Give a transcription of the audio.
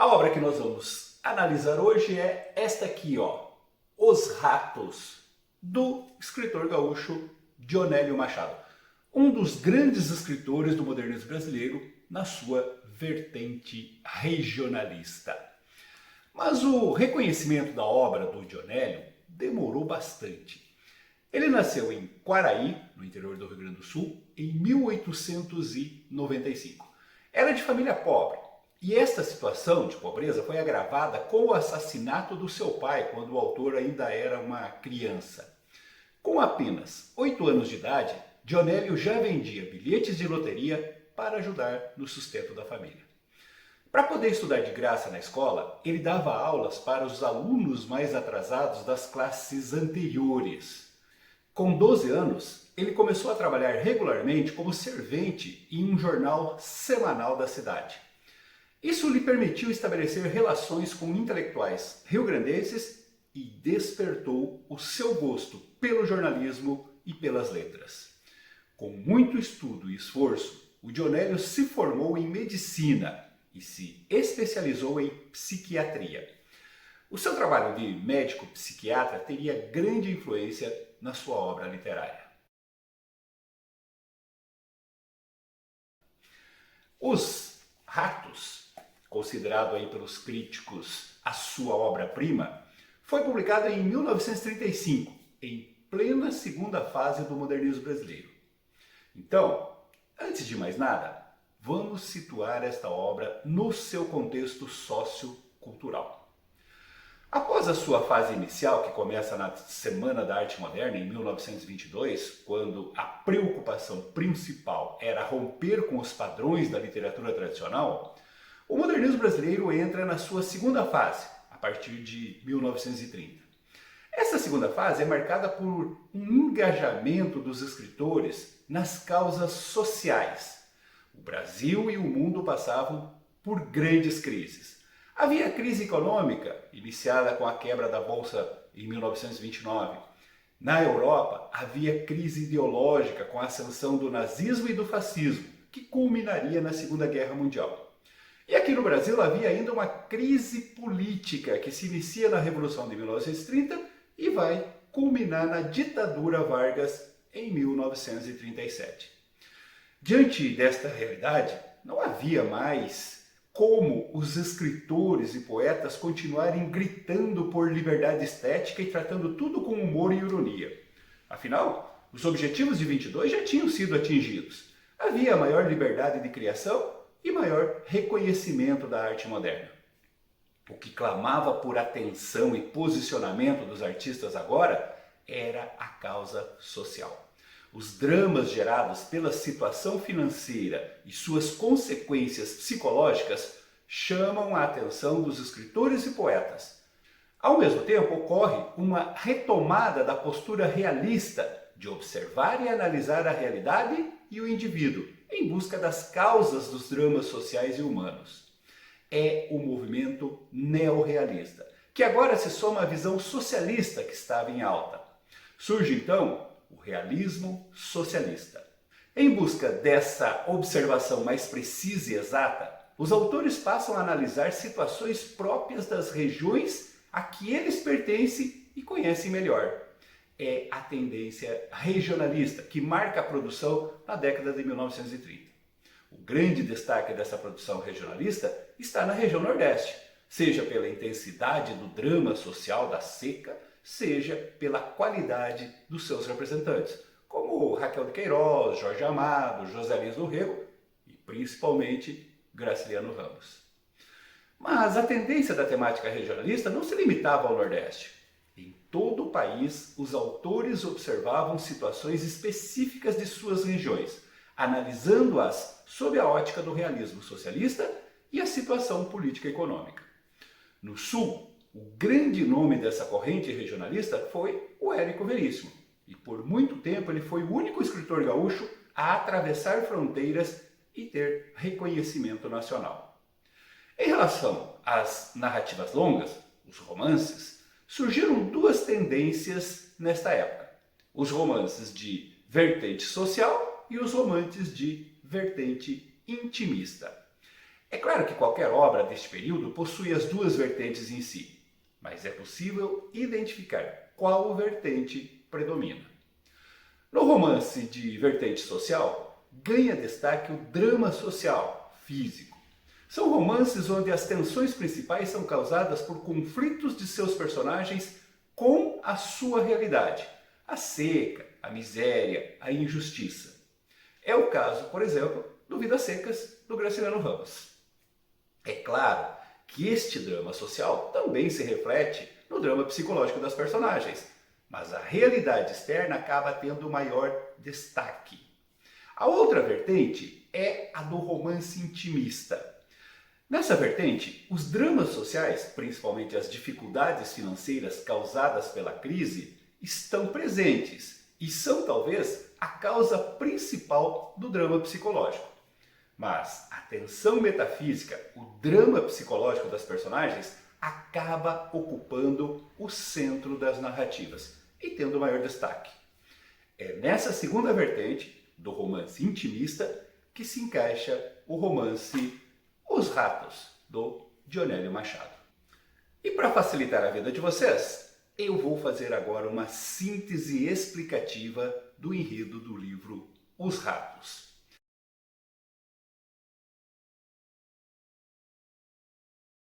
A obra que nós vamos analisar hoje é esta aqui, ó, Os Ratos, do escritor gaúcho Dionélio Machado, um dos grandes escritores do modernismo brasileiro na sua vertente regionalista. Mas o reconhecimento da obra do Dionélio demorou bastante. Ele nasceu em Quaraí, no interior do Rio Grande do Sul, em 1895. Era de família pobre, e esta situação de pobreza foi agravada com o assassinato do seu pai, quando o autor ainda era uma criança. Com apenas 8 anos de idade, Dionélio já vendia bilhetes de loteria para ajudar no sustento da família. Para poder estudar de graça na escola, ele dava aulas para os alunos mais atrasados das classes anteriores. Com 12 anos, ele começou a trabalhar regularmente como servente em um jornal semanal da cidade. Isso lhe permitiu estabelecer relações com intelectuais rio-grandenses e despertou o seu gosto pelo jornalismo e pelas letras. Com muito estudo e esforço, o Dionélio se formou em medicina e se especializou em psiquiatria. O seu trabalho de médico psiquiatra teria grande influência na sua obra literária. Os Ratos, considerado aí pelos críticos a sua obra-prima, foi publicado em 1935, em plena segunda fase do modernismo brasileiro. Então, antes de mais nada, vamos situar esta obra no seu contexto sociocultural. Após a sua fase inicial, que começa na Semana da Arte Moderna, em 1922, quando a preocupação principal era romper com os padrões da literatura tradicional, o modernismo brasileiro entra na sua segunda fase, a partir de 1930. Essa segunda fase é marcada por um engajamento dos escritores nas causas sociais. O Brasil e o mundo passavam por grandes crises. Havia a crise econômica, iniciada com a quebra da Bolsa em 1929. Na Europa, havia crise ideológica com a ascensão do nazismo e do fascismo, que culminaria na Segunda Guerra Mundial. E aqui no Brasil havia ainda uma crise política que se inicia na Revolução de 1930 e vai culminar na ditadura Vargas em 1937. Diante desta realidade, não havia mais como os escritores e poetas continuarem gritando por liberdade estética e tratando tudo com humor e ironia. Afinal, os objetivos de 22 já tinham sido atingidos. Havia maior liberdade de criação e maior reconhecimento da arte moderna. O que clamava por atenção e posicionamento dos artistas agora era a causa social. Os dramas gerados pela situação financeira e suas consequências psicológicas chamam a atenção dos escritores e poetas. Ao mesmo tempo, ocorre uma retomada da postura realista de observar e analisar a realidade e o indivíduo, em busca das causas dos dramas sociais e humanos. É o movimento neorrealista, que agora se soma à visão socialista que estava em alta. Surge então o realismo socialista. Em busca dessa observação mais precisa e exata, os autores passam a analisar situações próprias das regiões a que eles pertencem e conhecem melhor. É a tendência regionalista que marca a produção na década de 1930. O grande destaque dessa produção regionalista está na região Nordeste, seja pela intensidade do drama social da seca, seja pela qualidade dos seus representantes, como Raquel de Queiroz, Jorge Amado, José Lins do Rego e principalmente Graciliano Ramos. Mas a tendência da temática regionalista não se limitava ao Nordeste. Em todo o país, os autores observavam situações específicas de suas regiões, analisando-as sob a ótica do realismo socialista e a situação política e econômica. No Sul, o grande nome dessa corrente regionalista foi o Érico Veríssimo, e por muito tempo ele foi o único escritor gaúcho a atravessar fronteiras e ter reconhecimento nacional. Em relação às narrativas longas, os romances, surgiram duas tendências nesta época: os romances de vertente social e os romances de vertente intimista. É claro que qualquer obra deste período possui as duas vertentes em si, mas é possível identificar qual vertente predomina. No romance de vertente social, ganha destaque o drama social, físico. São romances onde as tensões principais são causadas por conflitos de seus personagens com a sua realidade, a seca, a miséria, a injustiça. É o caso, por exemplo, do Vidas Secas, do Graciliano Ramos. É claro que este drama social também se reflete no drama psicológico das personagens, mas a realidade externa acaba tendo maior destaque. A outra vertente é a do romance intimista. Nessa vertente, os dramas sociais, principalmente as dificuldades financeiras causadas pela crise, estão presentes e são talvez a causa principal do drama psicológico. Mas a tensão metafísica, o drama psicológico das personagens, acaba ocupando o centro das narrativas e tendo maior destaque. É nessa segunda vertente do romance intimista que se encaixa o romance Os Ratos, do Dionélio Machado. E para facilitar a vida de vocês, eu vou fazer agora uma síntese explicativa do enredo do livro Os Ratos.